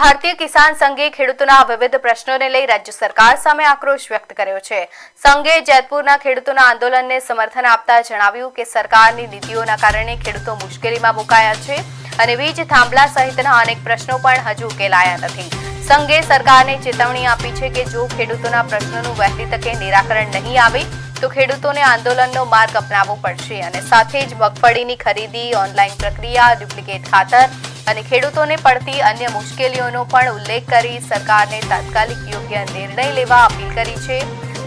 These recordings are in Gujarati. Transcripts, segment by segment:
ભારતીય કિસાન સંઘે ખેડૂતોના વિવિધ પ્રશ્નોને લઈ રાજ્ય સરકાર સામે આક્રોશ વ્યક્ત કર્યો છે। સંઘે જેતપુરના ખેડૂતોના આંદોલનને સમર્થન આપતા જણાવ્યું કે સરકારની નીતિઓના કારણે ખેડૂતો મુશ્કેલીમાં મુકાયા છે અને વીજ થાંભલા સહિતના અનેક પ્રશ્નો પણ હજુ ઉકેલાયા નથી। સંઘે સરકારને ચેતવણી આપી છે કે જો ખેડૂતોના પ્રશ્નોનું વહેલી તકે નિરાકરણ નહીં આવે તો ખેડૂતોને આંદોલનનો માર્ગ અપનાવવો પડશે અને સાથે જ મગફળીની ખરીદી, ઓનલાઈન પ્રક્રિયા, ડુપ્લિકેટ ખાતર અને ખેડૂતોને પડતી અન્ય મુશ્કેલીઓનો પણ ઉલ્લેખ કરી સરકારને તાત્કાલિક યોગ્ય નિર્ણય લેવા અપીલ કરી છે।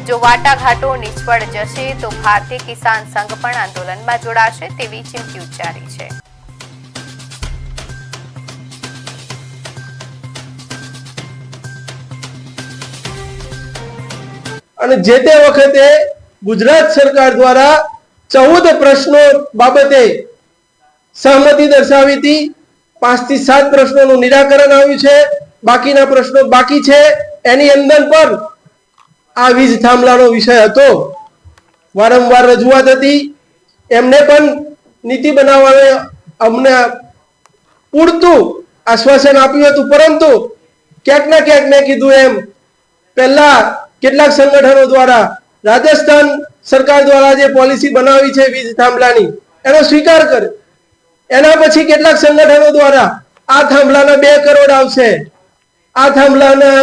જો વાટાઘાટો નિષ્ફળ જશે તો ભારતીય કિસાન સંઘ પણ આંદોલનમાં જોડાશે તેવી ચીમકી ઉચ્ચારી છે। અને જે તે વખતે ગુજરાત સરકાર દ્વારા 14 પ્રશ્નો બાબતે સહમતિ દર્શાવી હતી। 5 થી 7 પ્રશ્નોનું નિરાકરણ આવ્યું છે, બાકીના પ્રશ્નો બાકી છે। એની અંદર પણ આ વીજ થાંભલાનો વિષય હતો। વારંવાર રજૂઆત હતી, એમને પણ નીતિ બનાવવાનું અમને પૂરતું આશ્વાસન આપ્યું હતું, પરંતુ ક્યાંક ના ક્યાંક મેં કીધું એમ પહેલા કેટલાક સંગઠનો દ્વારા રાજસ્થાન સરકાર દ્વારા જે પોલિસી બનાવી છે વીજ થાંભલાની એનો સ્વીકાર કર્યો। એના પછી કેટલાક સંગઠનો દ્વારા આ થાંભલાના 2 કરોડ આવશે, આ થાંભલાના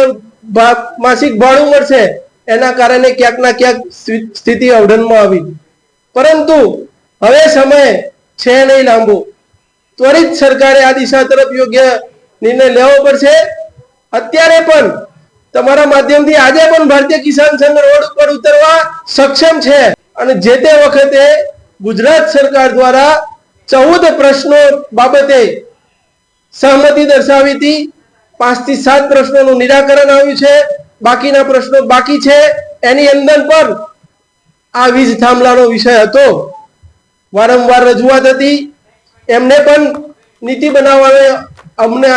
માસિક ભાડું મળશે, એના કારણે ક્યાંક ના ક્યાંક સ્થિતિ અવઢણમાં આવી। પરંતુ હવે સમય છે નહીં લાંબો, ત્વરિત સરકારે આ દિશા તરફ યોગ્ય નિર્ણય લેવો પડશે। અત્યારે પણ તમારા માધ્યમથી આજે પણ ભારતીય કિસાન સંઘ રોડ ઉપર ઉતરવા સક્ષમ છે અને જે તે વખતે ગુજરાત સરકાર દ્વારા 14 પ્રશ્નો બાબતે સહમતિ દર્શાવી હતી। 5 થી 7 પ્રશ્નોનું નિરાકરણ આવ્યું છે, બાકીના પ્રશ્નો બાકી છે। એની અંદર પણ આ વીજ થાંભલાનો વિષય હતો। વારંવાર રજૂઆત હતી, એમને પણ નીતિ બનાવવાનું અમને